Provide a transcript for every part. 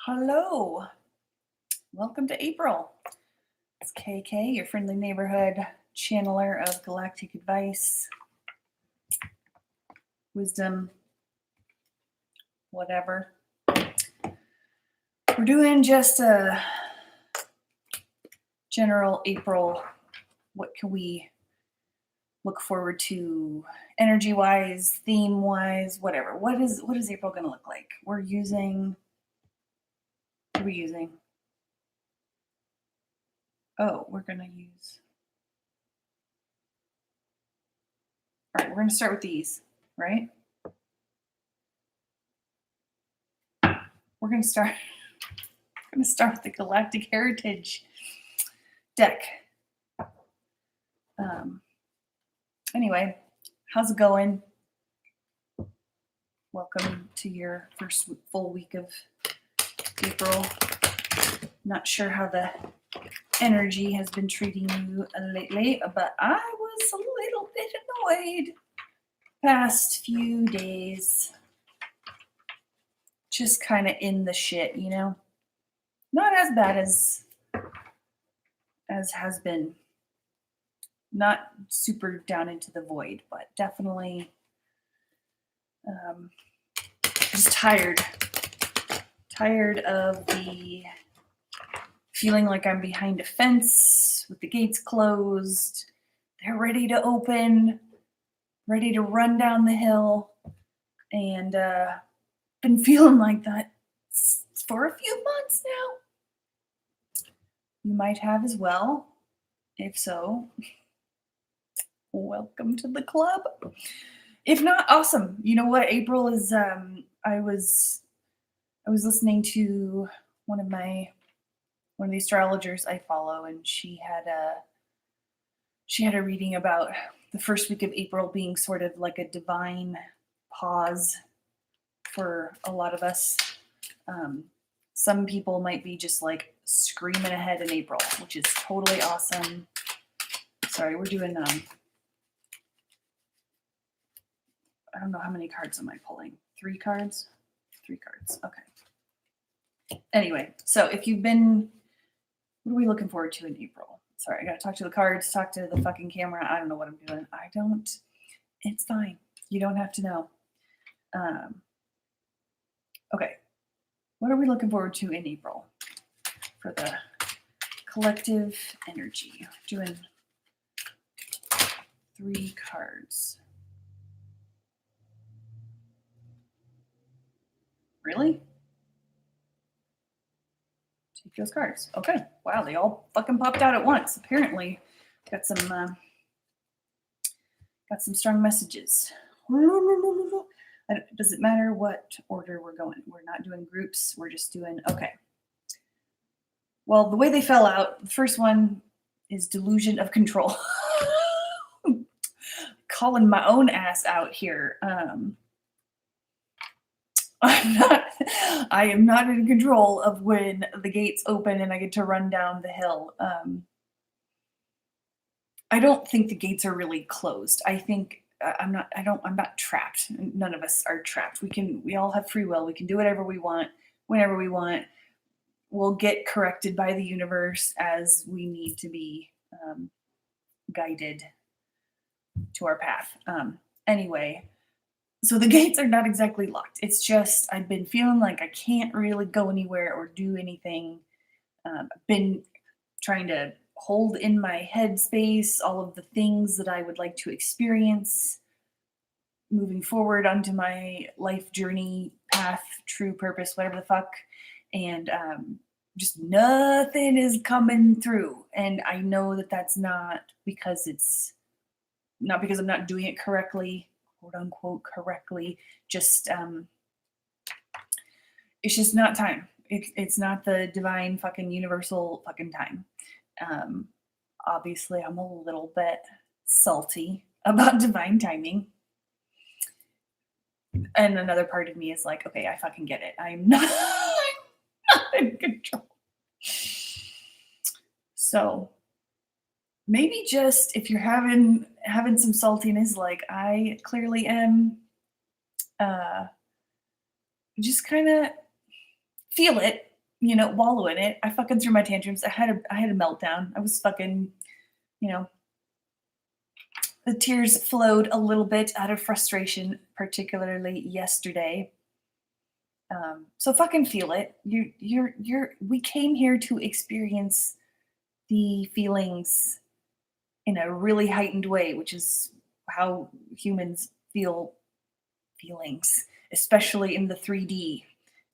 Hello, welcome to April. It's KK, your friendly neighborhood channeler of galactic advice, wisdom, whatever. We're doing just a general April. What can we look forward to energy wise, theme wise, whatever? What is April going to look like? What are we using? Oh, we're going to use. All right, we're going to start with these, right? We're going to start with the Galactic Heritage deck. Anyway, how's it going? Welcome to your first full week of April. Not sure how the energy has been treating you lately, but I was a little bit annoyed past few days. Just kind of in the shit, you know? Not as bad as has been. Not super down into the void, but definitely just tired of the feeling like I'm behind a fence with the gates closed. They're ready to open, ready to run down the hill, and been feeling like that for a few months now. You might have as well. If so, welcome to the club. If not, awesome. You know what? April is I was listening to one of the astrologers I follow, and she had a reading about the first week of April being sort of like a divine pause for a lot of us. Some people might be just like screaming ahead in April, which is totally awesome. Sorry, we're doing I don't know how many cards am I pulling. 3 cards? 3 cards. Okay. Anyway, so if you've been, what are we looking forward to in April? Sorry, I gotta talk to the cards, talk to the fucking camera. I don't know what I'm doing. It's fine. You don't have to know. Okay. What are we looking forward to in April for the collective energy? Doing 3 cards. Really? Take those cards. Okay. Wow, they all fucking popped out at once. Apparently, got some strong messages. Does it matter what order we're going? We're not doing groups. We're just doing, okay. Well, the way they fell out, the first one is delusion of control. Calling my own ass out here. I am not in control of when the gates open and I get to run down the hill. I don't think the gates are really closed. I think I'm not trapped. None of us are trapped. We all have free will. We can do whatever we want, whenever we want. We'll get corrected by the universe as we need to be guided to our path. Anyway, so the gates are not exactly locked. It's just I've been feeling like I can't really go anywhere or do anything. I've been trying to hold in my head space all of the things that I would like to experience moving forward onto my life journey, path, true purpose, whatever the fuck. And just nothing is coming through. And I know that that's not because I'm not doing it correctly, quote unquote correctly. Just it's just not time. It's not the divine fucking universal fucking time. Obviously, I'm a little bit salty about divine timing. And another part of me is like, okay, I fucking get it. I'm not in control. So maybe just if you're having some saltiness, like I clearly am, just kind of feel it wallow in it. I fucking threw my tantrums. I had a meltdown. I was fucking, you know, the tears flowed a little bit out of frustration, particularly yesterday. So fucking feel it. We came here to experience the feelings in a really heightened way, which is how humans feel feelings, especially in the 3D.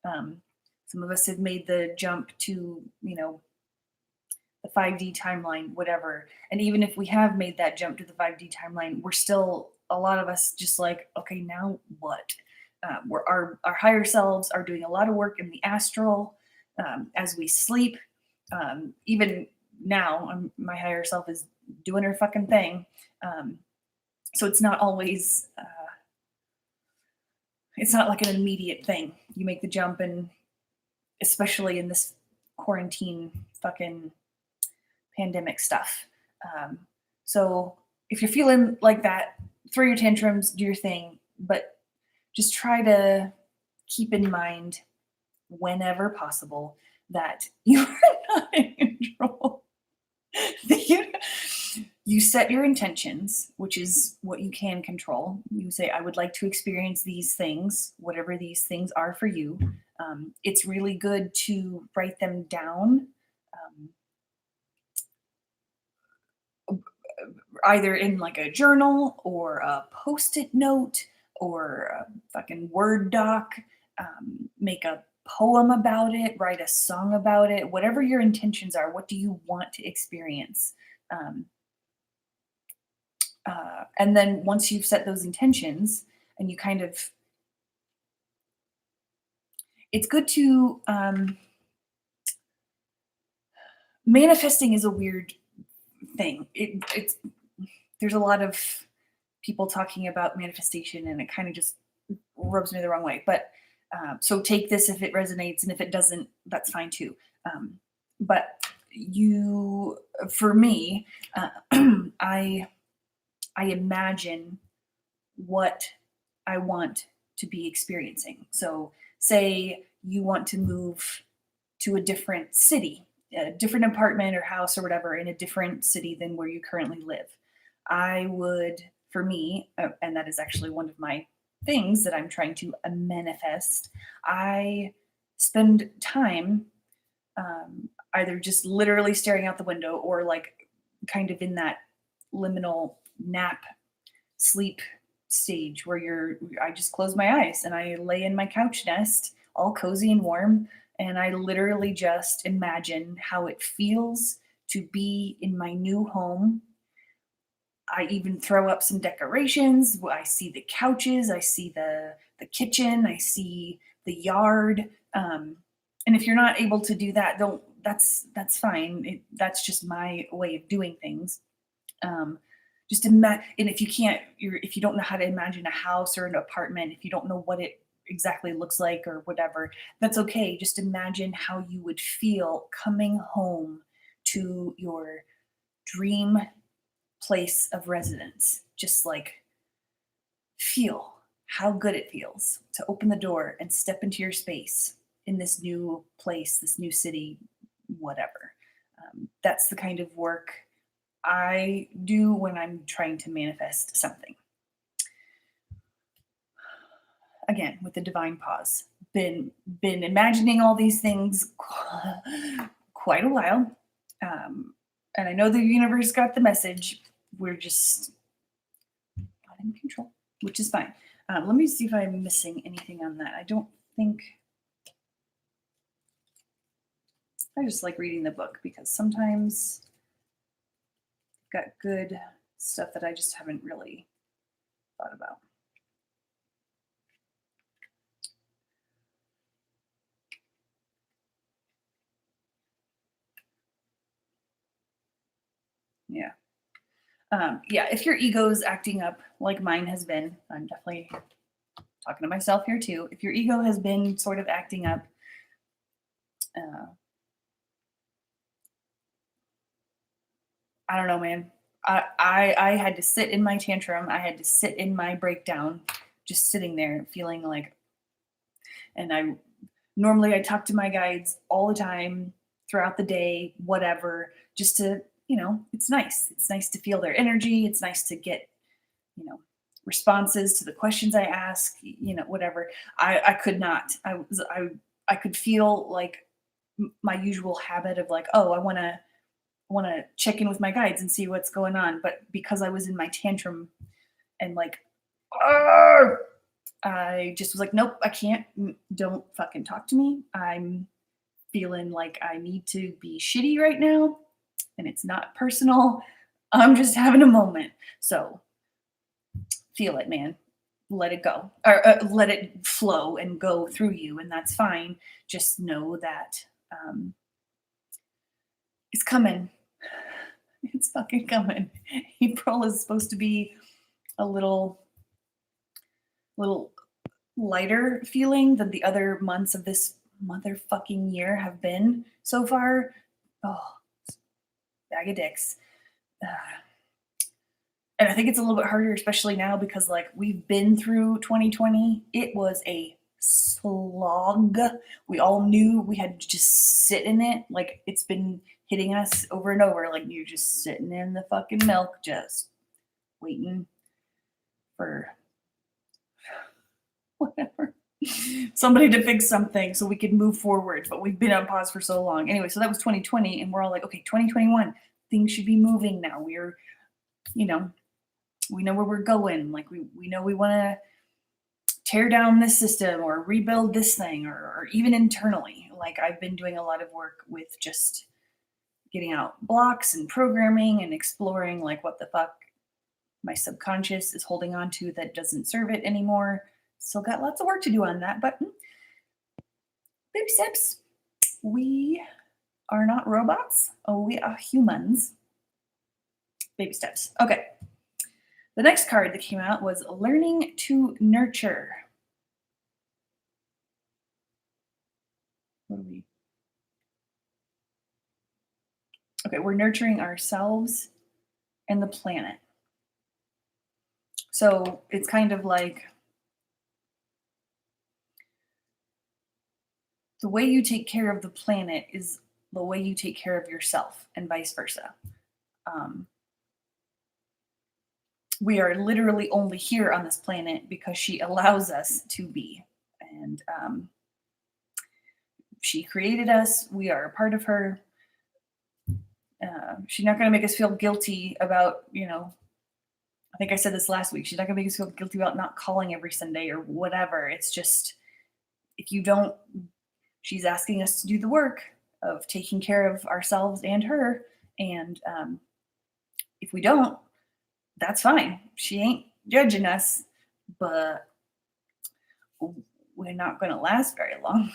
Um, some of us have made the jump to, the 5D timeline, whatever. And even if we have made that jump to the 5D timeline, we're still, a lot of us just like, okay, now what? Our higher selves are doing a lot of work in the astral as we sleep. Even now, my higher self is doing her fucking thing. So it's not always, it's not like an immediate thing. You make the jump, and especially in this quarantine fucking pandemic stuff. So if you're feeling like that, throw your tantrums, do your thing, but just try to keep in mind whenever possible that you are not in control. You set your intentions, which is what you can control. You say, I would like to experience these things, whatever these things are for you. It's really good to write them down, either in like a journal or a post-it note or a fucking Word doc. Make a poem about it, write a song about it, whatever your intentions are. What do you want to experience? And then once you've set those intentions and you kind of, it's good to, manifesting is a weird thing. There's a lot of people talking about manifestation, and it kind of just rubs me the wrong way. But so take this if it resonates, and if it doesn't, that's fine too. But for me, I imagine what I want to be experiencing. So, say you want to move to a different city, a different apartment or house or whatever in a different city than where you currently live. I would, for me, and that is actually one of my things that I'm trying to manifest, I spend time either just literally staring out the window or like kind of in that liminal nap sleep stage where I just close my eyes and I lay in my couch nest all cozy and warm, and I literally just imagine how it feels to be in my new home. I even throw up some decorations. I see the couches, I see the kitchen, I see the yard. And if you're not able to do that, don't. That's fine. That's just my way of doing things. Just imagine, and if you can't, if you don't know how to imagine a house or an apartment, if you don't know what it exactly looks like or whatever, that's okay. Just imagine how you would feel coming home to your dream place of residence. Just like feel how good it feels to open the door and step into your space in this new place, this new city, whatever. That's the kind of work I do when I'm trying to manifest something. Again, with the divine pause. Been imagining all these things quite a while. And I know the universe got the message. We're just not in control, which is fine. Let me see if I'm missing anything on that. I don't think. I just like reading the book because sometimes got good stuff that I just haven't really thought about. Yeah. Yeah, if your ego is acting up like mine has been, I'm definitely talking to myself here too. If your ego has been sort of acting up, I don't know, man. I had to sit in my tantrum. I had to sit in my breakdown, just sitting there feeling like, and I Normally, I talk to my guides all the time throughout the day, whatever, just to, it's nice. It's nice to feel their energy. It's nice to get, you know, responses to the questions I ask, whatever. I could not. I could feel like my usual habit of like, oh, I want to check in with my guides and see what's going on, but because I was in my tantrum and like, "Arr!" I just was like, nope, I can't. Don't fucking talk to me. I'm feeling like I need to be shitty right now, and it's not personal. I'm just having a moment. So feel it, man. Let it go, or let it flow and go through you, and that's fine. Just know that it's coming. It's fucking coming. April is supposed to be a little lighter feeling than the other months of this motherfucking year have been so far. Oh, bag of dicks. Uh, and I think it's a little bit harder, especially now because like we've been through 2020. It was a slog. We all knew we had to just sit in it. Like it's been hitting us over and over. Like you're just sitting in the fucking milk, just waiting for whatever. Somebody to fix something so we could move forward, but we've been on pause for so long. Anyway, so that was 2020, and we're all like, okay, 2021, things should be moving now. You know, we know where we're going. Like we know we want to tear down this system or rebuild this thing, or even internally. Like I've been doing a lot of work with just getting out blocks and programming and exploring like what the fuck my subconscious is holding on to that doesn't serve it anymore. Still got lots of work to do on that, but baby steps. We are not robots. Oh, we are humans. Baby steps. Okay. The next card that came out was Learning to Nurture. What are we? Okay, we're nurturing ourselves and the planet. So it's kind of like the way you take care of the planet is the way you take care of yourself, and vice versa. We are literally only here on this planet because she allows us to be. And she created us. We are a part of her. She's not going to make us feel guilty about, I think I said this last week. She's not going to make us feel guilty about not calling every Sunday or whatever. It's just, if you don't, she's asking us to do the work of taking care of ourselves and her. And if we don't, that's fine. She ain't judging us, but we're not going to last very long.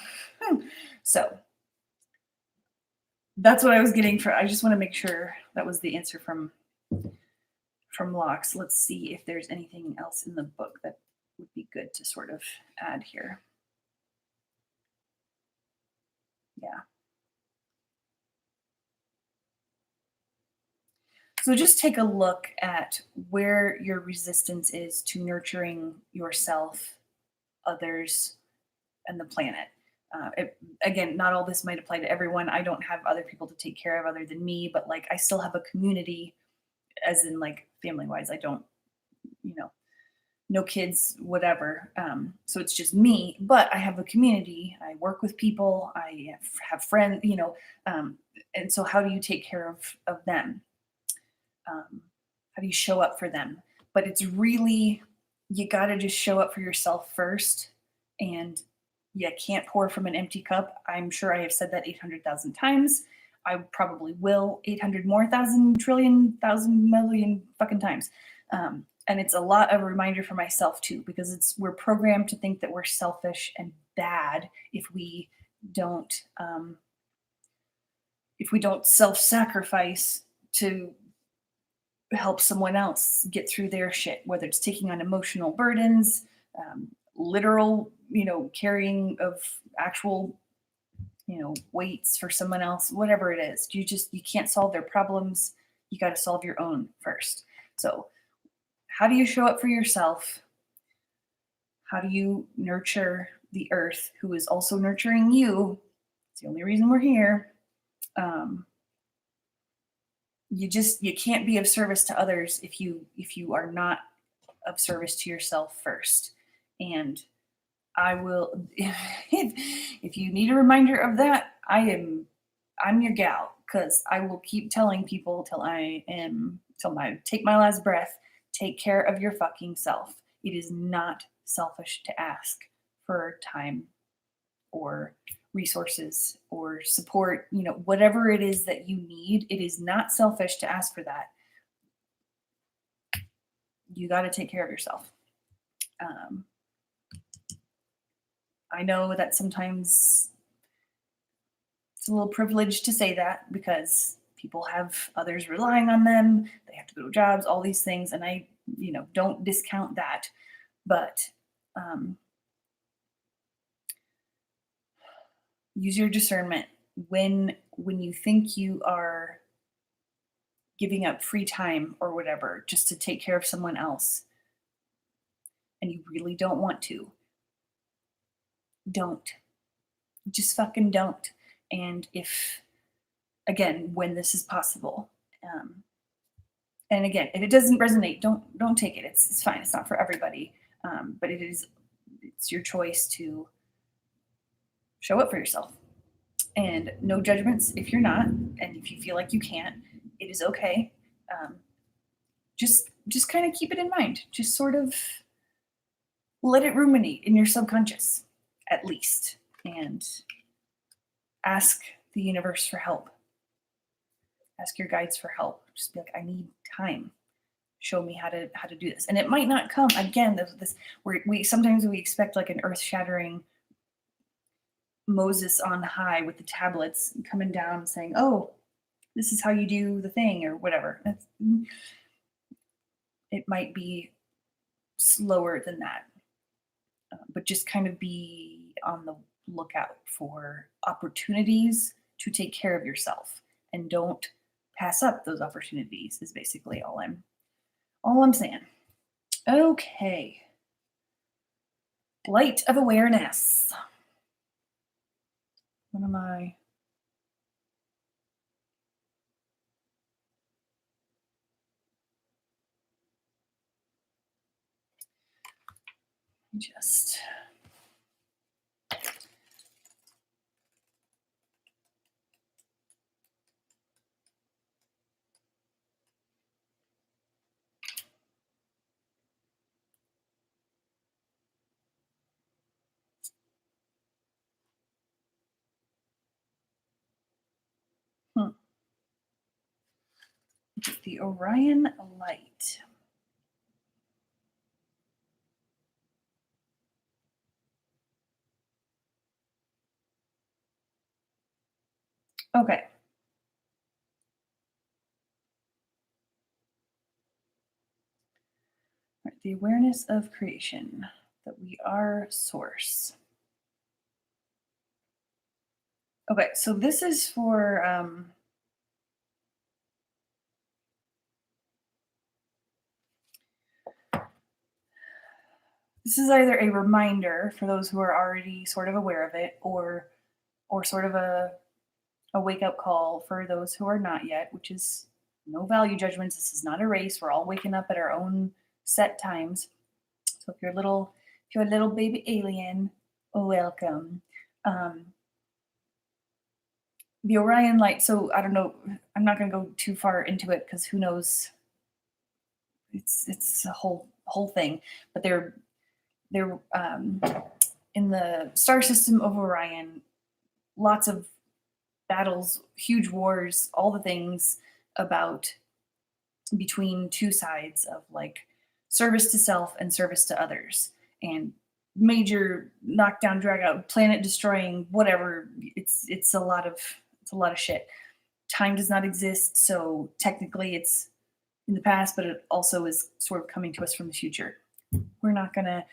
So that's what I was getting for. I just want to make sure that was the answer from Locks. Let's see if there's anything else in the book that would be good to sort of add here. Yeah. So just take a look at where your resistance is to nurturing yourself, others, and the planet. Again, not all this might apply to everyone. I don't have other people to take care of other than me, but like I still have a community, as in like family wise. I don't, no kids, whatever. So it's just me, but I have a community. I work with people. I have friends, and so how do you take care of them? How do you show up for them? But it's really, you got to just show up for yourself first, and you can't pour from an empty cup. I'm sure I have said that 800,000 times. I probably will 800 more thousand trillion thousand million fucking times. And it's a lot of a reminder for myself too, because we're programmed to think that we're selfish and bad if we don't self-sacrifice to help someone else get through their shit, whether it's taking on emotional burdens, literal, carrying of actual, weights for someone else, whatever it is. You can't solve their problems. You got to solve your own first. So how do you show up for yourself? How do you nurture the earth, who is also nurturing you. It's the only reason we're here. You can't be of service to others if you are not of service to yourself first. And I will, if you need a reminder of that, I'm your gal, because I will keep telling people till I take my last breath. Take care of your fucking self. It is not selfish to ask for time or resources or support, whatever it is that you need. It is not selfish to ask for that. You got to take care of yourself. I know that sometimes it's a little privileged to say that because people have others relying on them. They have to go to jobs, all these things. And I, don't discount that. But use your discernment when you think you are giving up free time or whatever just to take care of someone else and you really don't want to. Don't. Just fucking don't. And when this is possible, and again, if it doesn't resonate, don't take it. It's fine. It's not for everybody, but it's your choice to show up for yourself. And no judgments if you're not, and if you feel like you can't, it is okay. Just kind of keep it in mind. Just sort of let it ruminate in your subconscious, at least, and ask the universe for help. Ask your guides for help. Just be like, I need time. Show me how to do this. And it might not come again. We sometimes expect like an earth-shattering Moses on high with the tablets coming down saying, "Oh, this is how you do the thing," or whatever. It might be slower than that, but just kind of be on the lookout for opportunities to take care of yourself, and don't pass up those opportunities. Is basically all I'm saying. Okay. Light of awareness. What am I? Just the Orion light. Okay. Right, the awareness of creation, that we are source. Okay, so this is for this is either a reminder for those who are already sort of aware of it, or sort of a wake-up call for those who are not yet, which is no value judgments. This is not a race. We're all waking up at our own set times. So if you're a little baby alien, welcome. The Orion light. So I don't know. I'm not going to go too far into it because who knows? It's a whole thing. But they're in the star system of Orion. Lots of battles, huge wars, all the things about between two sides of like service to self and service to others, and major knockdown, drag out, planet destroying, whatever. It's a lot of shit. Time does not exist, so technically it's in the past, but it also is sort of coming to us from the future. We're not gonna,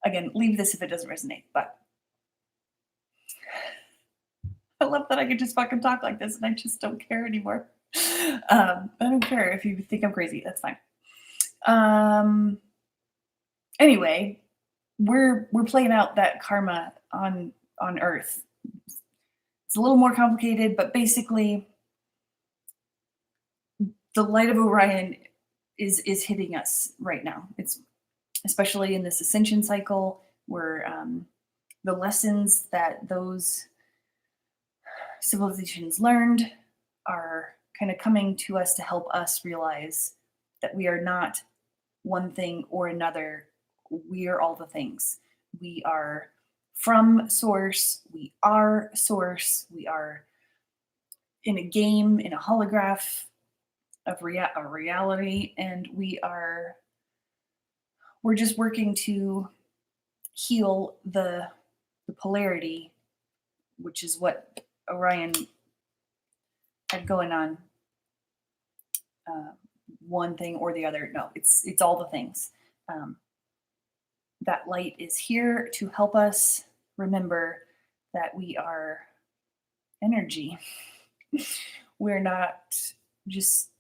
again, leave this if it doesn't resonate, but I love that I can just fucking talk like this and I just don't care anymore. I don't care if you think I'm crazy. That's fine. Anyway, we're playing out that karma on Earth. It's a little more complicated, but basically, the light of Orion is hitting us right now. It's especially in this ascension cycle where the lessons that those civilizations learned are kind of coming to us to help us realize that we are not one thing or another. We are all the things. We are from source. We are source. We are in a game, in a holograph of reality, and we're just working to heal the polarity, which is what Orion had going on. One thing or the other. No, it's all the things. That light is here to help us remember that we are energy. We're not just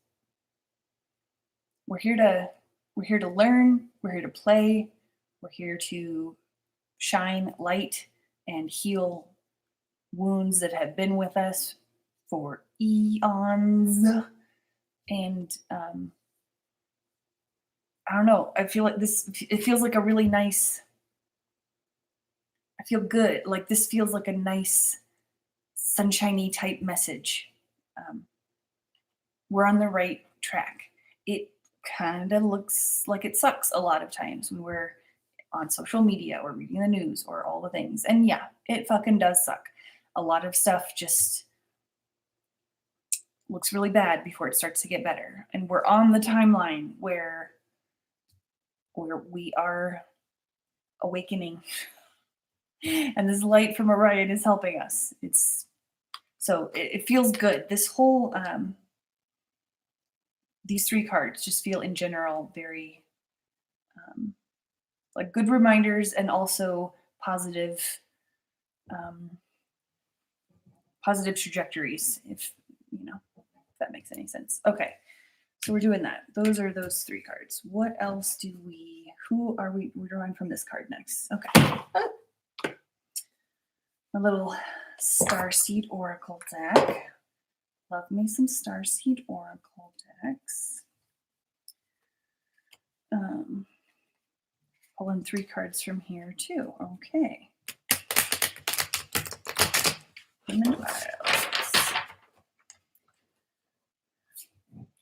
we're here to learn, we're here to play, we're here to shine light and heal wounds that have been with us for eons. And I don't know, I feel like it feels like a really nice, I feel good. Like this feels like a nice, sunshiny type message. We're on the right track. It kind of looks like it sucks a lot of times when we're on social media or reading the news or all the things. And yeah, it fucking does suck. A lot of stuff just looks really bad before it starts to get better. And we're on the timeline where we are awakening. And this light from Orion is helping us. It feels good. This whole these three cards just feel in general very like good reminders and also positive positive trajectories, if that makes any sense. Okay, so we're doing that. Those are those three cards. What else who are we're drawing from this card next? Okay. A little Starseed Oracle deck. Love me some Starseed Oracle decks. Pulling three cards from here too. Okay.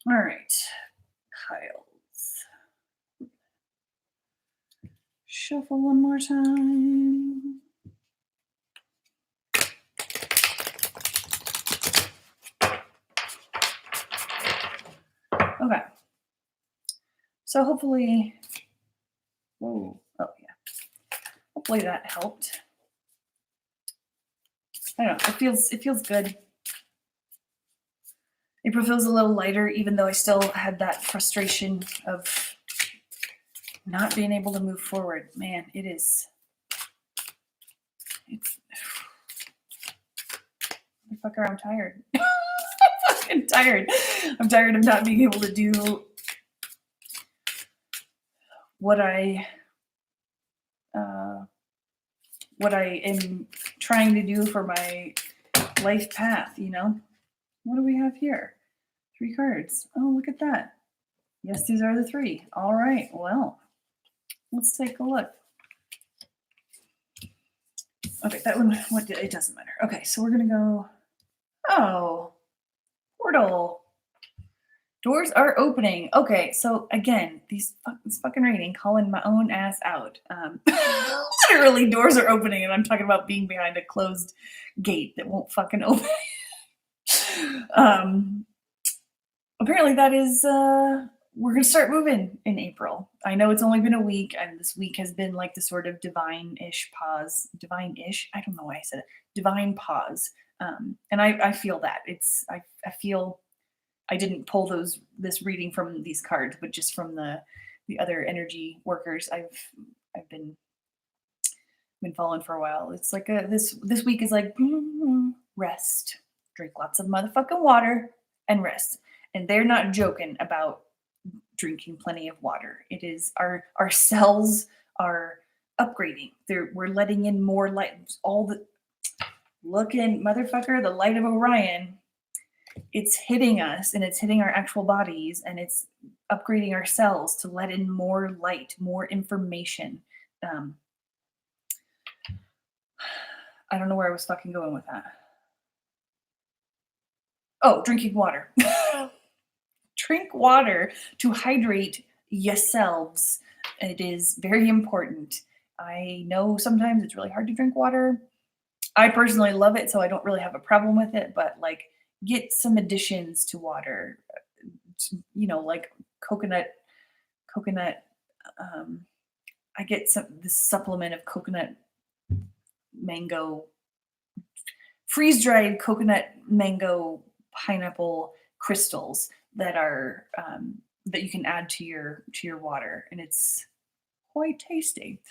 All right. Kyles. Shuffle one more time. Okay. So hopefully, oh yeah. Hopefully that helped. I don't know. It feels good. April feels a little lighter, even though I still had that frustration of not being able to move forward. Man, it's motherfucker, I'm tired. I'm fucking tired. I'm tired of not being able to do what I am trying to do for my life path, What do we have here? 3 cards. Oh, look at that. Yes, these are the 3. All right, well, let's take a look. Okay, that one, it doesn't matter. Okay, so we're going to go, oh, portal. Doors are opening. Okay, so again, this fucking reading, calling my own ass out. Literally, doors are opening, and I'm talking about being behind a closed gate that won't fucking open. Apparently, that is we're gonna start moving in April. I know it's only been a week, and this week has been like the sort of divine-ish pause. Divine-ish? I don't know why I said it. Divine pause. And I feel that. I feel I didn't pull this reading from these cards, but just from the other energy workers I've been following for a while. It's like this week is like rest, drink lots of motherfucking water, and rest. And they're not joking about drinking plenty of water. It is our cells are upgrading. We're letting in more light. All the looking motherfucker, the light of Orion, it's hitting us and it's hitting our actual bodies and it's upgrading our cells to let in more light, more information. Um, I don't know where I was fucking going with that. Oh, drinking water. Drink water to hydrate yourselves. It is very important. I know sometimes it's really hard to drink water. I personally love it, so I don't really have a problem with it, but like get some additions to water, like coconut, coconut. Um, I get this supplement of coconut mango, freeze dried coconut mango pineapple crystals that are that you can add to your water, and it's quite tasty.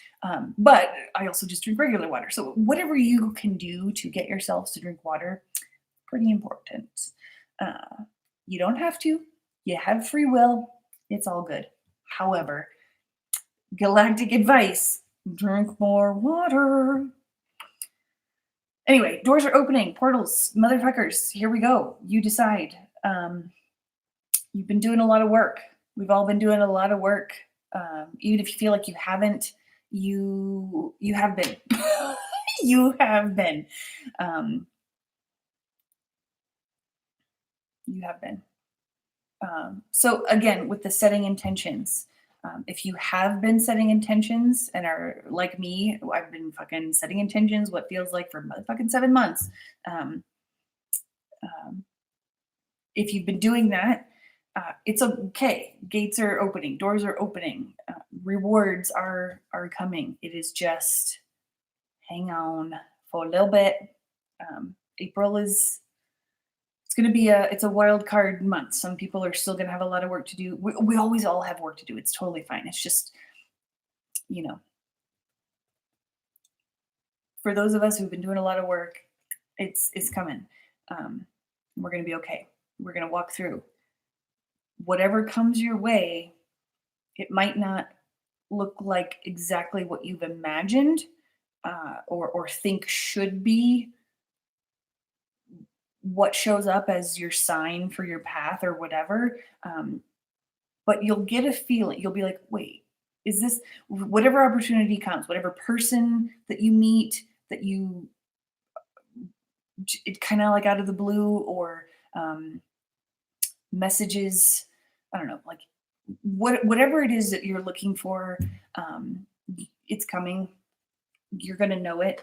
But I also just drink regular water. So whatever you can do to get yourselves to drink water, pretty important. You don't have to. You have free will. It's all good. However, galactic advice: drink more water. Anyway, doors are opening, portals, motherfuckers. Here we go. You decide. You've been doing a lot of work. We've all been doing a lot of work. Even if you feel like you haven't, you have been. You have been. You have been. So again, with the setting intentions, if you have been setting intentions and are like me, I've been fucking setting intentions, what feels like for motherfucking 7 months. Um, if you've been doing that, it's okay. Gates are opening, doors are opening, rewards are coming. It is just hang on for a little bit. April is it's going to be it's a wild card month. Some people are still going to have a lot of work to do. We always all have work to do. It's totally fine. It's just for those of us who've been doing a lot of work, it's coming. We're going to be okay. We're going to walk through whatever comes your way. It might not look like exactly what you've imagined or think should be what shows up as your sign for your path or whatever. But you'll get a feeling. You'll be like, wait, is this whatever opportunity comes, whatever person that you meet that you it kind of like out of the blue or messages, I don't know, like whatever it is that you're looking for, it's coming. You're gonna know it.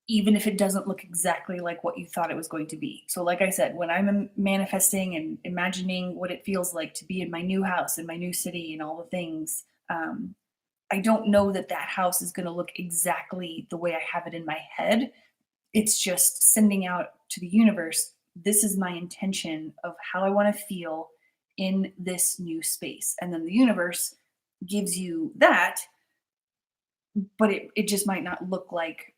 Even if it doesn't look exactly like what you thought it was going to be. So like I said, when I'm manifesting and imagining what it feels like to be in my new house, in my new city and all the things, I don't know that that house is going to look exactly the way I have it in my head. It's just sending out to the universe, this is my intention of how I want to feel in this new space. And then the universe gives you that, but it just might not look like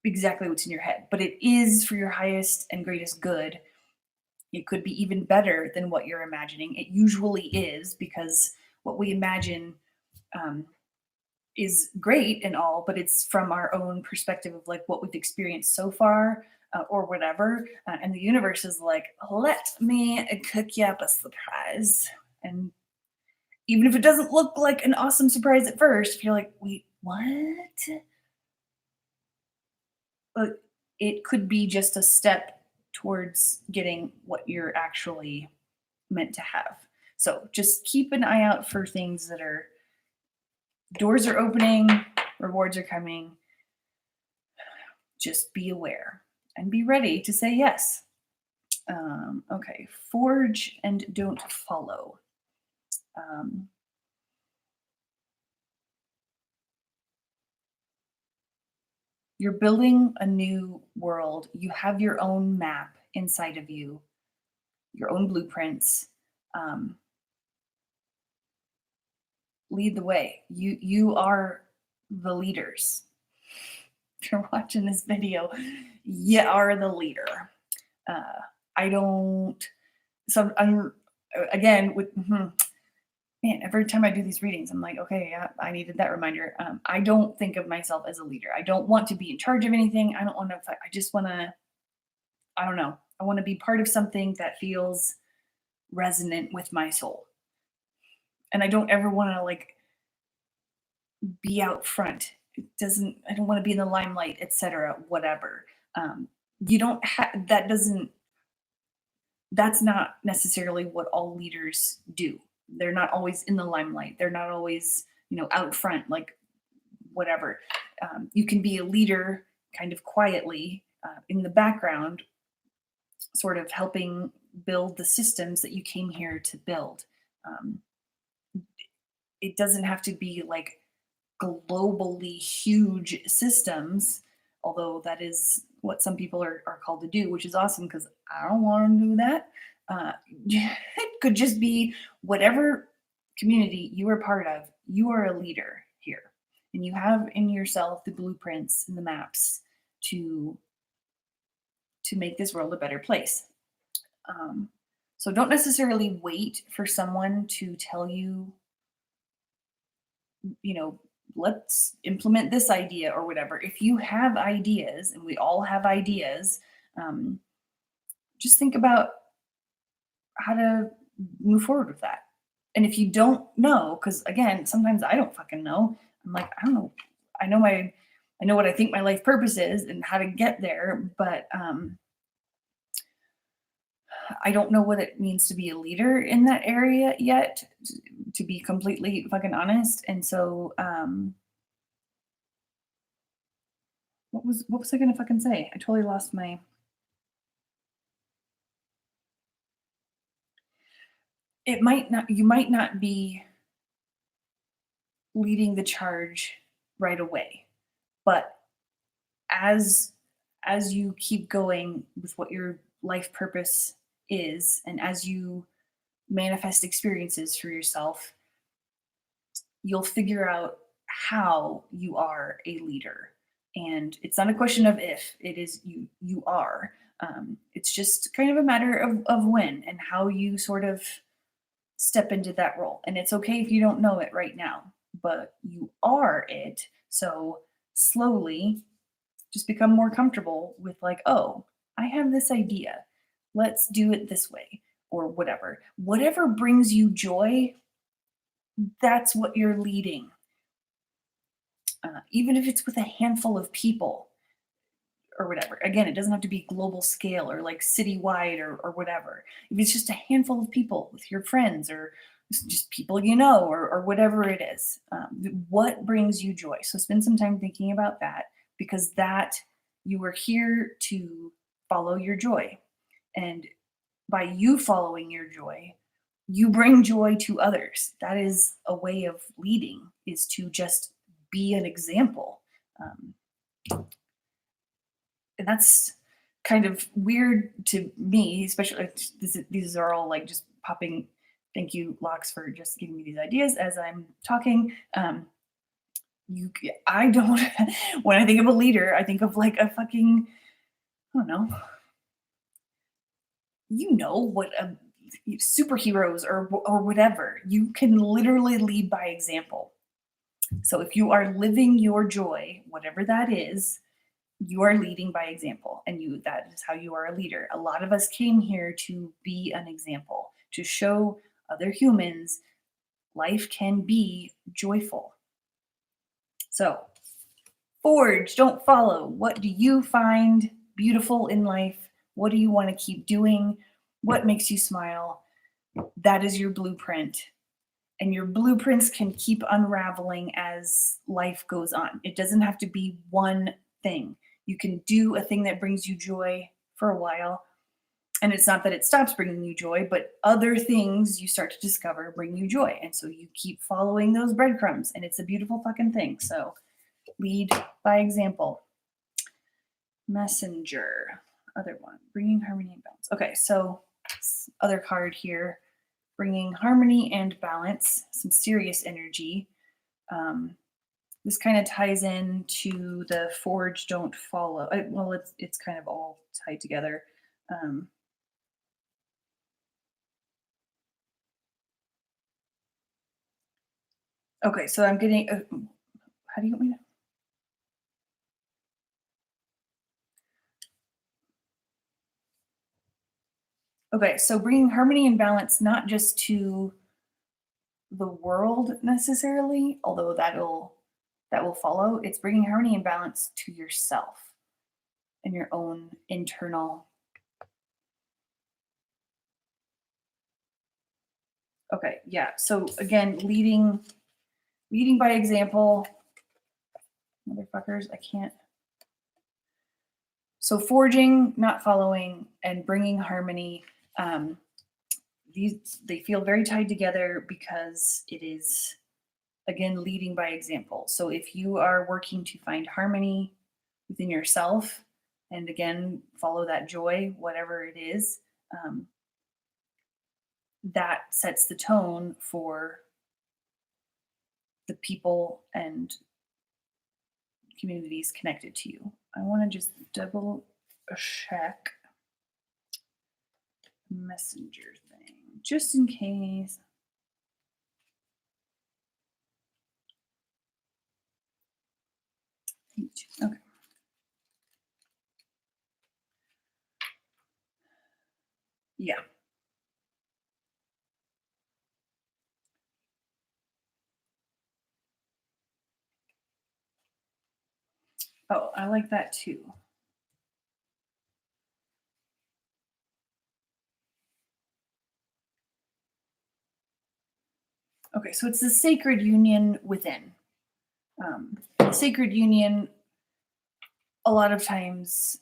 exactly what's in your head, but it is for your highest and greatest good. It could be even better than what you're imagining. It usually is, because what we imagine is great and all, but it's from our own perspective of like what we've experienced so far or whatever. And the universe is like, let me cook you up a surprise. And even if it doesn't look like an awesome surprise at first, if you're like, wait, what? But it could be just a step towards getting what you're actually meant to have. So just keep an eye out for things that are doors are opening, rewards are coming. Just be aware and be ready to say yes. Okay, forge and don't follow. You're building a new world. You have your own map inside of you, your own blueprints. Lead the way. You are the leaders. If you're watching this video, you are the leader. I don't. So I'm again with man, every time I do these readings, I'm like, okay, yeah, I needed that reminder. I don't think of myself as a leader. I don't want to be in charge of anything. I don't want to, I just want to, I don't know. I want to be part of something that feels resonant with my soul. And I don't ever want to like be out front. It doesn't, I don't want to be in the limelight, etc., whatever. Um, you don't have, that doesn't, that's not necessarily what all leaders do. They're not always in the limelight. They're not always, out front, like whatever. You can be a leader kind of quietly in the background, sort of helping build the systems that you came here to build. Um, it doesn't have to be like globally huge systems, although that is what some people are called to do, which is awesome because I don't want to do that. It could just be whatever community you are part of, you are a leader here. And you have in yourself the blueprints and the maps to make this world a better place. Um, so don't necessarily wait for someone to tell you, you know, let's implement this idea or whatever. If you have ideas, and we all have ideas, um, just think about how to move forward with that. And if you don't know, because again, sometimes I don't fucking know. I'm like, I don't know. I know I know what I think my life purpose is and how to get there, but I don't know what it means to be a leader in that area yet, to be completely fucking honest. And so, what was I gonna fucking say? I totally lost my. It might not. You might not be leading the charge right away, but as you keep going with what your life purpose is, and as you manifest experiences for yourself, you'll figure out how you are a leader. And it's not a question of if, it is you are. It's just kind of a matter of when and how you sort of step into that role. And it's okay if you don't know it right now, but you are it. So slowly just become more comfortable with, like, oh, I have this idea. Let's do it this way, or whatever. Whatever brings you joy, that's what you're leading. Even if it's with a handful of people or whatever. Again, it doesn't have to be global scale or like citywide or whatever. If it's just a handful of people with your friends or just people you know, or whatever it is, what brings you joy? So spend some time thinking about that, because that, you are here to follow your joy. And by you following your joy, you bring joy to others. That is a way of leading, is to just be an example. Um, and that's kind of weird to me, especially these are all like just popping. Thank you, Locks, for just giving me these ideas as I'm talking. You, I don't. When I think of a leader, I think of like a fucking, I don't know. You know what a superheroes or whatever. You can literally lead by example. So if you are living your joy, whatever that is, you are leading by example, and that is how you are a leader. A lot of us came here to be an example, to show other humans life can be joyful. So forge, don't follow. What do you find beautiful in life? What do you want to keep doing? What makes you smile? That is your blueprint. And your blueprints can keep unraveling as life goes on. It doesn't have to be one thing. You can do a thing that brings you joy for a while. And it's not that it stops bringing you joy, but other things you start to discover bring you joy. And so you keep following those breadcrumbs, and it's a beautiful fucking thing. So lead by example. Messenger, other one, bringing harmony and balance. Okay, so other card here, bringing harmony and balance, some serious energy. This kind of ties into the forge, don't follow. Well, it's kind of all tied together. Um, Okay, so I'm getting. How do you want me to? Okay, so bringing harmony and balance not just to the world necessarily, although that will follow. It's bringing harmony and balance to yourself and your own internal. Okay, yeah. So again, leading by example, motherfuckers. I can't. So forging, not following, and bringing harmony. Um, these they feel very tied together because it is again leading by example. So if you are working to find harmony within yourself, and again follow that joy, whatever it is, that sets the tone for the people and communities connected to you. I want to just double check messenger thing just in case. Okay. Yeah. Oh, I like that too. Okay, so it's the sacred union within. The sacred union, a lot of times,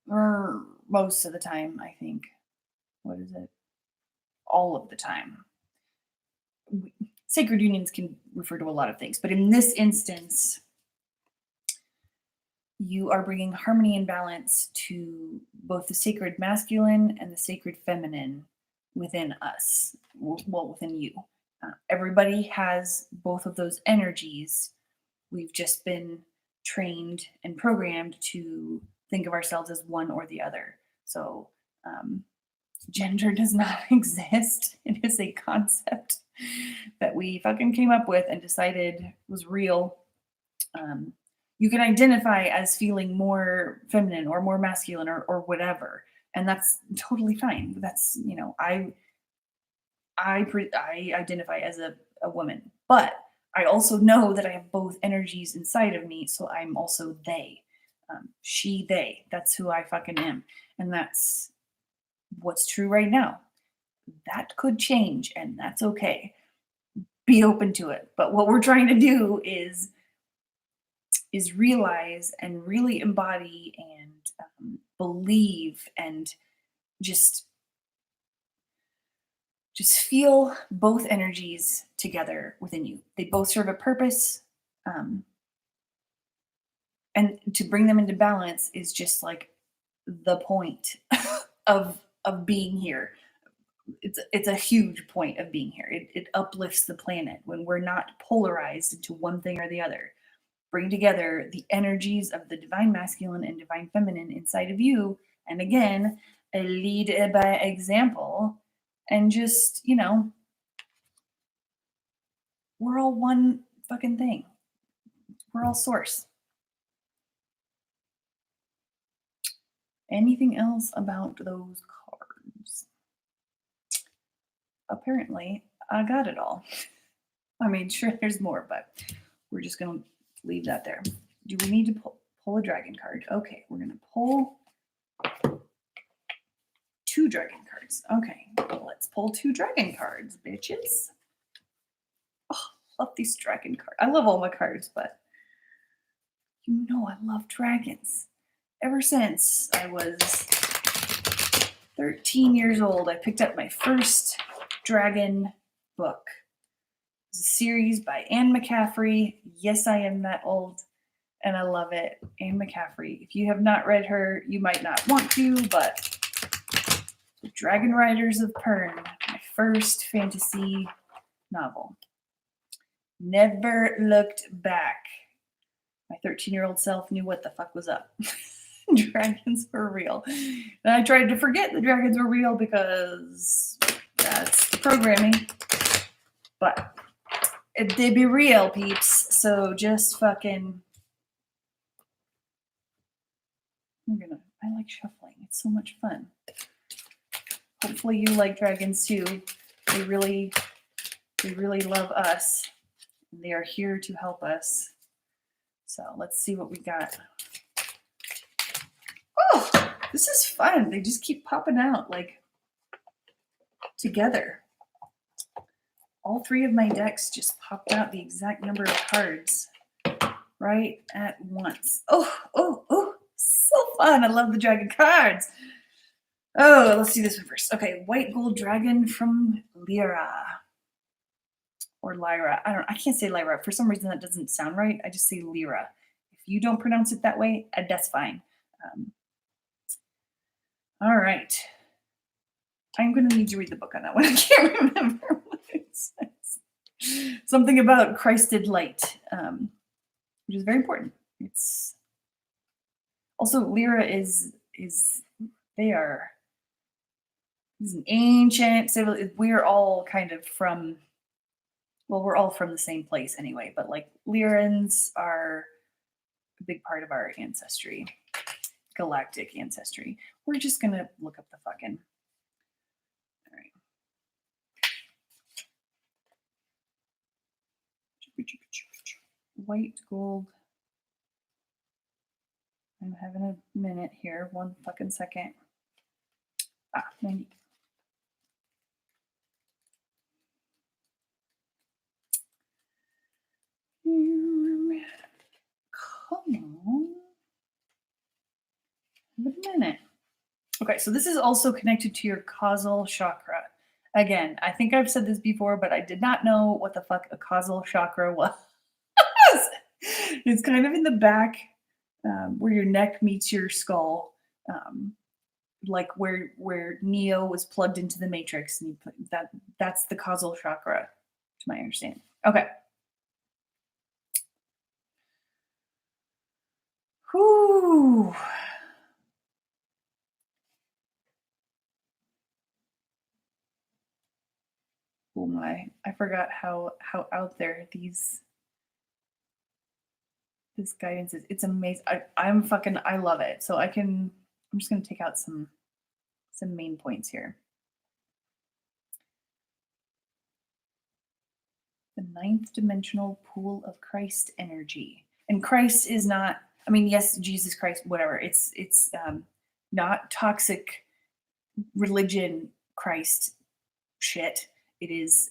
or most of the time, I think. What is it? All of the time. Sacred unions can refer to a lot of things, but in this instance, you are bringing harmony and balance to both the sacred masculine and the sacred feminine within us, well, within you. Everybody has both of those energies. We've just been trained and programmed to think of ourselves as one or the other. So, gender does not exist. It is a concept that we fucking came up with and decided was real. Um, you can identify as feeling more feminine or more masculine or whatever, and that's totally fine. That's I identify as a woman, but I also know that I have both energies inside of me, so I'm also they, she, they. That's who I fucking am, and that's what's true right now. That could change, and that's okay. Be open to it. But what we're trying to do is realize and really embody and believe and just feel both energies together within you. They both serve a purpose, and to bring them into balance is just like the point of being here. It's a huge point of being here. It uplifts the planet when we're not polarized into one thing or the other. Bring together the energies of the divine masculine and divine feminine inside of you, and again, lead by example, and just we're all one fucking thing. We're all source. Anything else about those cards? Apparently, I got it all. I mean, sure, there's more, but we're just going to leave that there. Do we need to pull a dragon card? Okay, we're going to pull 2 dragon cards. Okay, let's pull 2 dragon cards, bitches. Oh, love these dragon cards. I love all my cards, but I love dragons. Ever since I was 13 years old, I picked up my first dragon book. It's a series by Anne McCaffrey. Yes, I am that old, and I love it. Anne McCaffrey. If you have not read her, you might not want to, but The Dragon Riders of Pern, my first fantasy novel. Never looked back. My 13-year-old self knew what the fuck was up. Dragons were real. And I tried to forget the dragons were real because that's the programming. But They be real, peeps. So just fucking. I like shuffling. It's so much fun. Hopefully you like dragons too. They really love us. They are here to help us. So let's see what we got. Oh, this is fun. They just keep popping out like together. All three of my decks just popped out the exact number of cards right at once. Oh, so fun. I love the dragon cards. Oh, let's do this one first. Okay, white gold dragon from Lyra. Or Lyra. I can't say Lyra. For some reason that doesn't sound right. I just say Lyra. If you don't pronounce it that way, that's fine. All right. I'm going to need to read the book on that one. I can't remember what it says. Something about Christed light, which is very important. It's also Lyra is they are is an ancient civil. We're all kind of from. Well, we're all from the same place anyway, but like Lyrans are a big part of our ancestry, galactic ancestry. We're just going to look up the fucking. All right. White gold. I'm having a minute here. One fucking second. 90. Come on. Have a minute. Okay, so this is also connected to your causal chakra. Again, I think I've said this before, but I did not know what the fuck a causal chakra was. It's kind of in the back where your neck meets your skull, like where Neo was plugged into the Matrix, and that's the causal chakra, to my understanding. Okay. Whew. Oh my! I forgot how out there this guidance is. It's amazing. I love it. So I'm just gonna take out some main points here. The ninth dimensional pool of Christ energy. And Christ is not, I mean, yes, Jesus Christ, whatever. It's not toxic religion Christ shit. It is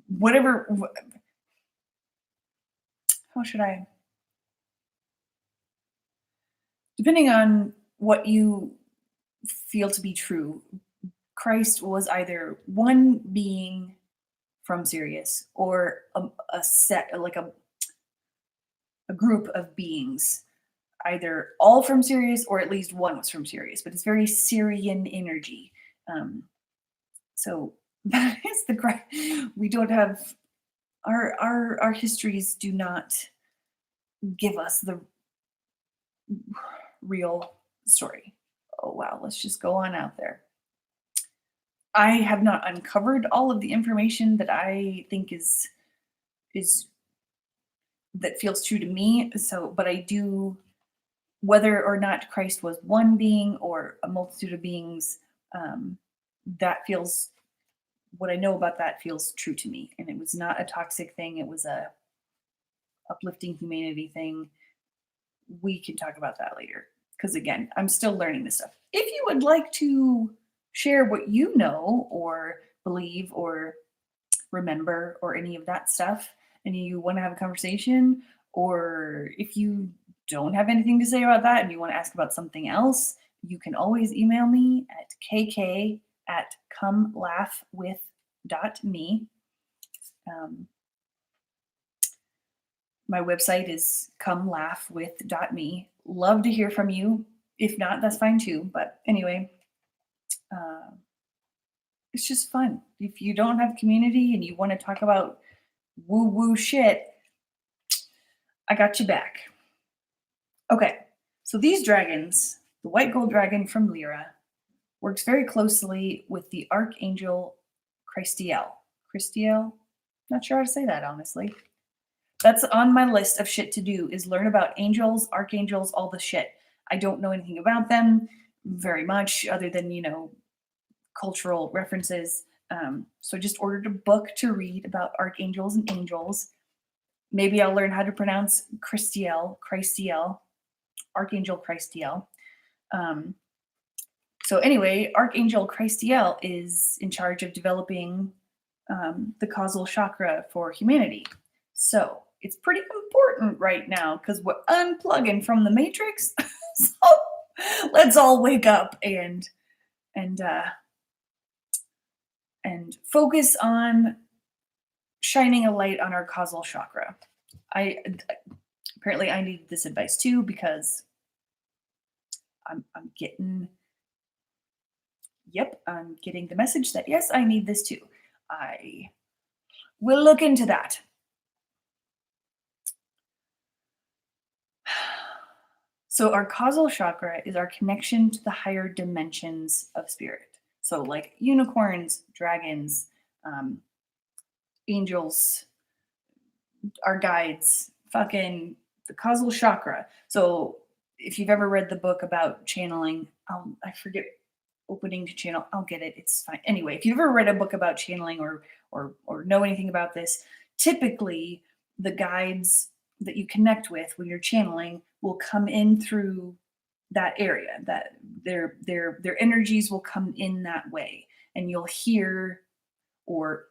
whatever. How should I? Depending on what you feel to be true, Christ was either one being from Sirius or a set, like a group of beings, either all from Sirius or at least one was from Sirius, but it's very Syrian energy. So that is we don't have our histories do not give us the real story. Oh wow, let's just go on out there. I have not uncovered all of the information that I think is that feels true to me. So, but I do, whether or not Christ was one being or a multitude of beings, that feels, what I know about that feels true to me. And it was not a toxic thing. It was a uplifting humanity thing. We can talk about that later. Because again, I'm still learning this stuff. If you would like to share what you know or believe or remember or any of that stuff, and you want to have a conversation, or if you don't have anything to say about that and you want to ask about something else, you can always email me at kk@comelaughwith.me. My website is comelaughwith.me. Love to hear from you. If not, that's fine too. But anyway, it's just fun. If you don't have community and you want to talk about woo-woo shit, I got you back. Okay, so these dragons, the white gold dragon from Lyra, works very closely with the Archangel Christiel. Christiel. Not sure how to say that, honestly. That's on my list of shit to do is learn about angels, archangels, all the shit. I don't know anything about them very much other than, cultural references. So I just ordered a book to read about archangels and angels. Maybe I'll learn how to pronounce Christiel, Archangel Christiel. Um, so anyway, Archangel Christiel is in charge of developing the causal chakra for humanity. So it's pretty important right now because we're unplugging from the matrix. So let's all wake up and focus on shining a light on our causal chakra. I apparently I needed this advice too because I'm getting I'm getting the message that yes, I need this too. I will look into that. So our causal chakra is our connection to the higher dimensions of spirit. So like unicorns, dragons, angels, our guides, fucking the causal chakra. So if you've ever read the book about channeling, I forget opening to channel. I'll get it. It's fine. Anyway, if you've ever read a book about channeling or know anything about this, typically the guides that you connect with when you're channeling will come in through that area. That their energies will come in that way, and you'll hear, or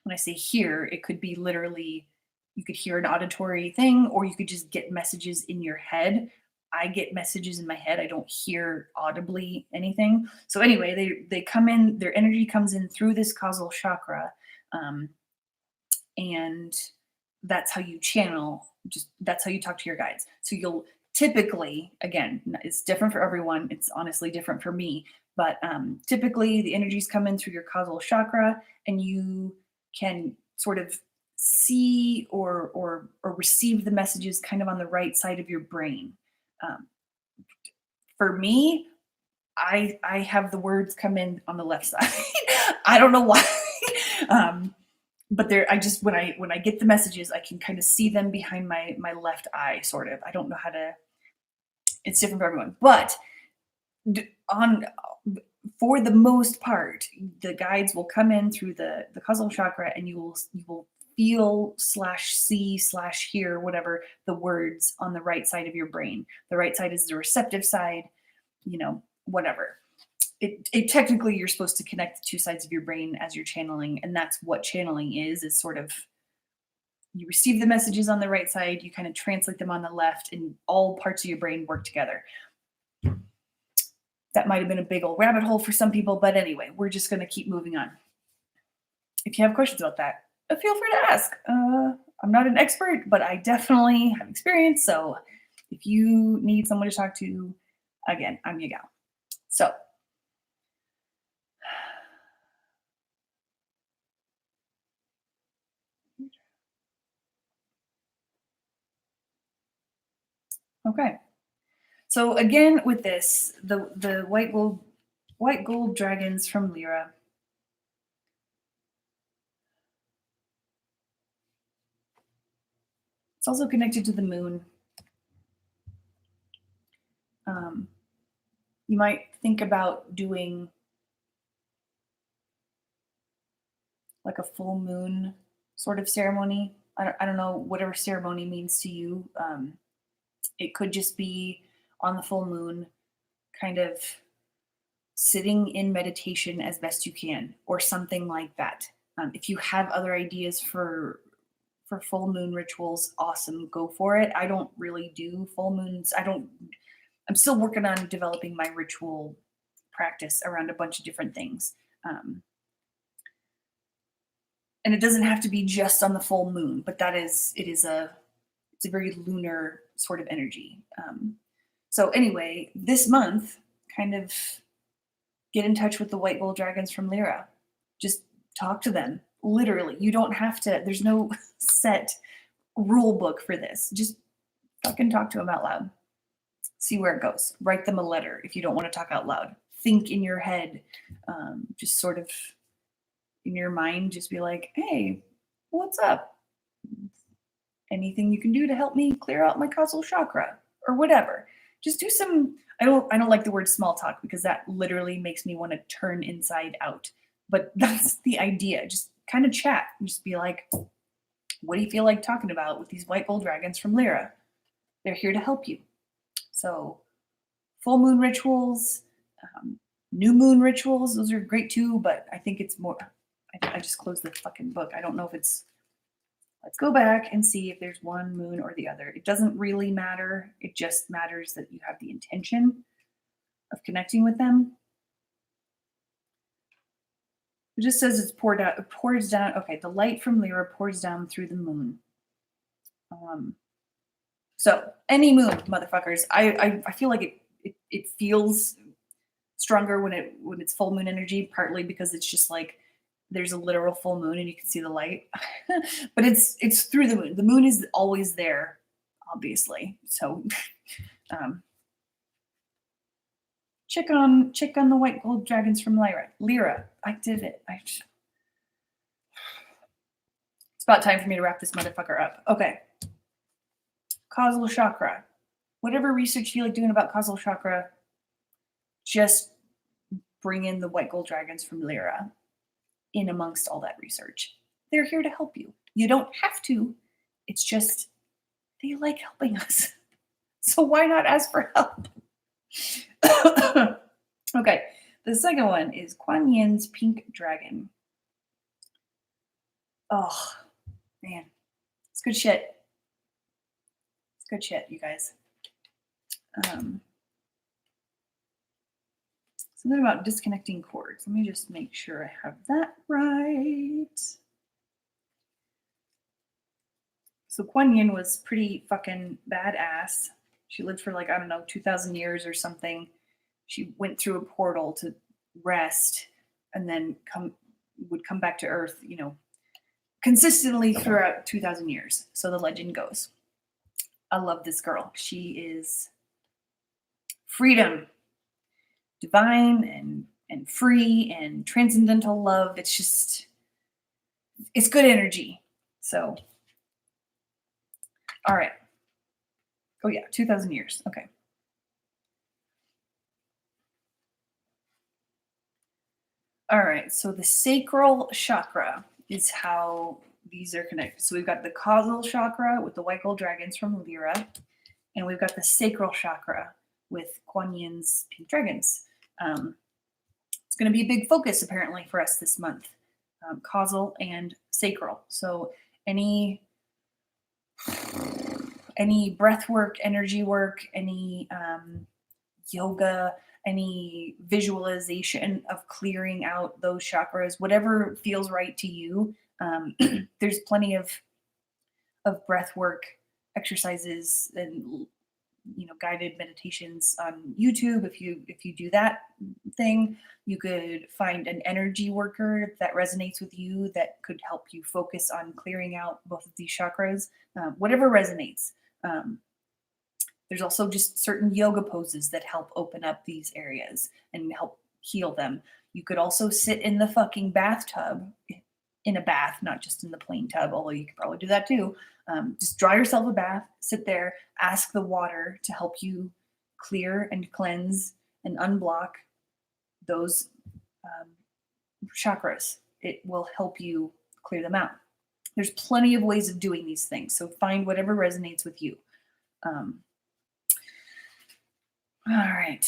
when I say hear, it could be literally you could hear an auditory thing, or you could just get messages in your head. I get messages in my head. I don't hear audibly anything. So anyway, they come in. Their energy comes in through this causal chakra, and that's how you channel. Just that's how you talk to your guides. So you'll typically, again, it's different for everyone. It's honestly different for me, but typically the energies come in through your causal chakra, and you can sort of see or receive the messages kind of on the right side of your brain. Um, for me, I have the words come in on the left side. I don't know why. But there, I just when I get the messages, I can kind of see them behind my left eye, sort of. I don't know how to. It's different for everyone, but on for the most part, the guides will come in through the causal chakra, and you will feel slash see slash hear whatever the words on the right side of your brain. The right side is the receptive side, whatever. It technically you're supposed to connect the two sides of your brain as you're channeling, and that's what channeling is sort of you receive the messages on the right side, you kind of translate them on the left, and all parts of your brain work together. That might have been a big old rabbit hole for some people, but anyway, we're just going to keep moving on. If you have questions about that, feel free to ask. I'm not an expert, but I definitely have experience. So if you need someone to talk to, again, I'm your gal. So okay. So again, with this, the white gold dragons from Lyra. It's also connected to the moon. You might think about doing like a full moon sort of ceremony. I don't know whatever ceremony means to you. It could just be on the full moon, kind of sitting in meditation as best you can, or something like that. If you have other ideas for full moon rituals, awesome, go for it. I don't really do full moons. I'm still working on developing my ritual practice around a bunch of different things. And it doesn't have to be just on the full moon, but it's a very lunar sort of energy. So anyway, this month, kind of get in touch with the white gold dragons from Lyra. Just talk to them. Literally, you don't have to. There's no set rule book for this. Just fucking talk to them out loud. See where it goes. Write them a letter if you don't want to talk out loud. Think in your head. Just sort of, in your mind, just be like, hey, what's up? Anything you can do to help me clear out my causal chakra or whatever. Just do some. I don't like the word small talk because that literally makes me want to turn inside out. But that's the idea. Just kind of chat. Just be like, what do you feel like talking about with these white gold dragons from Lyra? They're here to help you. So full moon rituals, new moon rituals, those are great too, but I think it's more. I just closed the fucking book. I don't know if it's. Let's go back and see if there's one moon or the other. It doesn't really matter. It just matters that you have the intention of connecting with them. It just says it's poured out. It pours down. Okay, the light from Lyra pours down through the moon. So any moon, motherfuckers. I feel like it feels stronger when it's full moon energy. Partly because it's just like there's a literal full moon and you can see the light, but it's through the moon. The moon is always there, obviously. So check on the white gold dragons from Lyra. I did it. It's about time for me to wrap this motherfucker up. Okay. Causal chakra. Whatever research you like doing about causal chakra, just bring in the white gold dragons from Lyra in amongst all that research. They're here to help you. You don't have to. It's just they like helping us. So why not ask for help? Okay. The second one is Kuan Yin's pink dragon. Oh, man. It's good shit. It's good shit, you guys. Something about disconnecting cords. Let me just make sure I have that right. So Kuan Yin was pretty fucking badass. She lived for like, I don't know, 2,000 years or something. She went through a portal to rest and then would come back to Earth, consistently throughout 2,000 years. So the legend goes. I love this girl. She is freedom, divine and free and transcendental love. It's good energy. So, all right. Oh yeah, 2,000 years. Okay. All right. So the sacral chakra is how these are connected. So we've got the causal chakra with the white gold dragons from Lyra, and we've got the sacral chakra with Kuan Yin's pink dragons. It's going to be a big focus apparently for us this month, causal and sacral. So any breath work, energy work, any yoga, any visualization of clearing out those chakras, whatever feels right to you. There's plenty of breath work exercises and guided meditations on YouTube. If you do that thing, you could find an energy worker that resonates with you that could help you focus on clearing out both of these chakras. Whatever resonates. There's also just certain yoga poses that help open up these areas and help heal them. You could also sit in the fucking bathtub, in a bath, not just in the plain tub, although you could probably do that too. Just draw yourself a bath, sit there, ask the water to help you clear and cleanse and unblock those chakras. It will help you clear them out. There's plenty of ways of doing these things, so find whatever resonates with you. All right.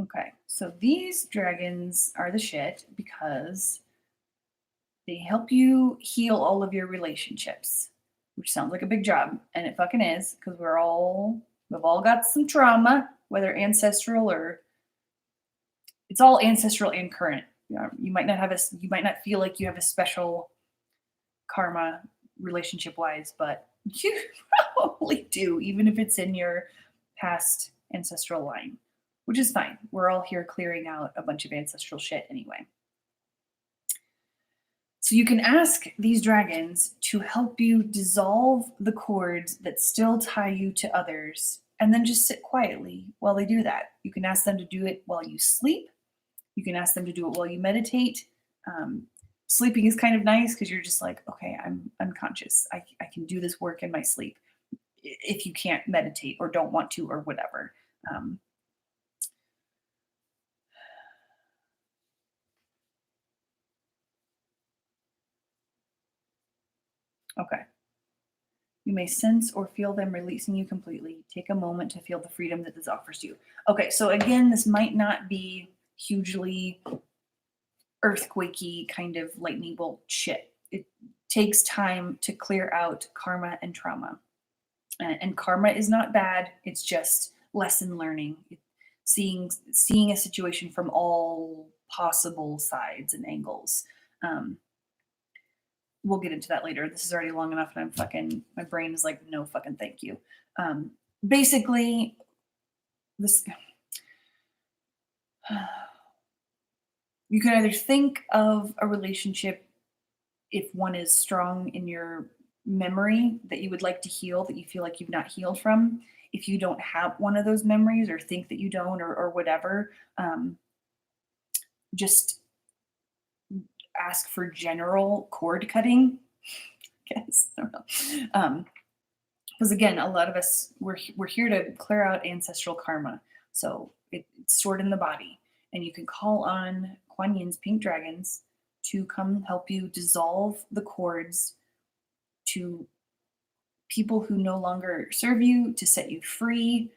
Okay, so these dragons are the shit because they help you heal all of your relationships, which sounds like a big job, and it fucking is, because we've all got some trauma, whether ancestral or it's all ancestral and current. You might not feel like you have a special karma relationship wise, but you probably do, even if it's in your past ancestral line, which is fine. We're all here clearing out a bunch of ancestral shit anyway. So you can ask these dragons to help you dissolve the cords that still tie you to others, and then just sit quietly while they do that. You can ask them to do it while you sleep. You can ask them to do it while you meditate. Sleeping is kind of nice because you're just like, okay, I'm unconscious. I can do this work in my sleep if you can't meditate or don't want to or whatever. Um, okay. You may sense or feel them releasing you completely. Take a moment to feel the freedom that this offers you. Okay, so again, this might not be hugely earthquakey kind of lightning bolt shit. It takes time to clear out karma and trauma. And karma is not bad. It's just lesson learning. Seeing a situation from all possible sides and angles. Um, we'll get into that later. This is already long enough, and my brain is like, no fucking thank you. Basically, this you can either think of a relationship if one is strong in your memory that you would like to heal, that you feel like you've not healed from. If you don't have one of those memories or think that you don't or whatever, just ask for general cord cutting. Yes, I don't know. Because again, a lot of us we're here to clear out ancestral karma. So it's stored in the body, and you can call on Kuan Yin's pink dragons to come help you dissolve the cords to people who no longer serve you, to set you free.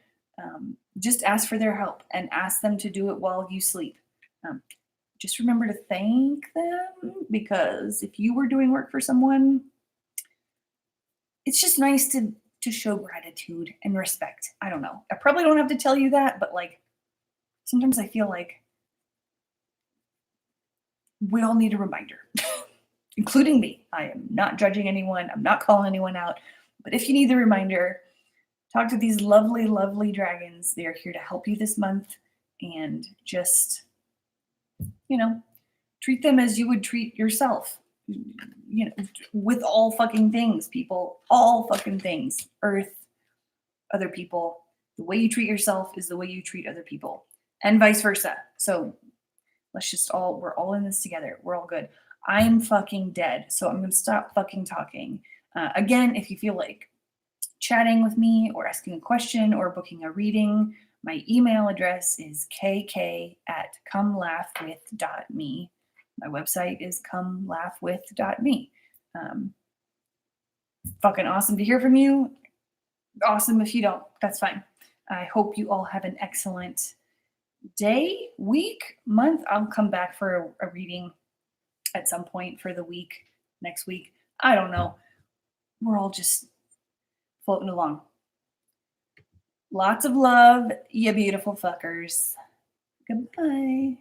Just ask for their help and ask them to do it while you sleep. Um, just remember to thank them, because if you were doing work for someone, it's just nice to show gratitude and respect. I don't know. I probably don't have to tell you that, but like sometimes I feel like we all need a reminder, including me. I am not judging anyone. I'm not calling anyone out. But if you need the reminder, talk to these lovely, lovely dragons. They are here to help you this month, and just, treat them as you would treat yourself. With all fucking things, people, all fucking things. Earth, other people. The way you treat yourself is the way you treat other people, and vice versa. So we're all in this together. We're all good. I'm fucking dead, so I'm gonna stop fucking talking. Again, if you feel like chatting with me or asking a question or booking a reading, my email address is kk@comelaughwith.me. My website is comelaughwith.me. Fucking awesome to hear from you. Awesome if you don't. That's fine. I hope you all have an excellent day, week, month. I'll come back for a reading at some point for the week, next week. I don't know. We're all just floating along. Lots of love, you beautiful fuckers. Goodbye.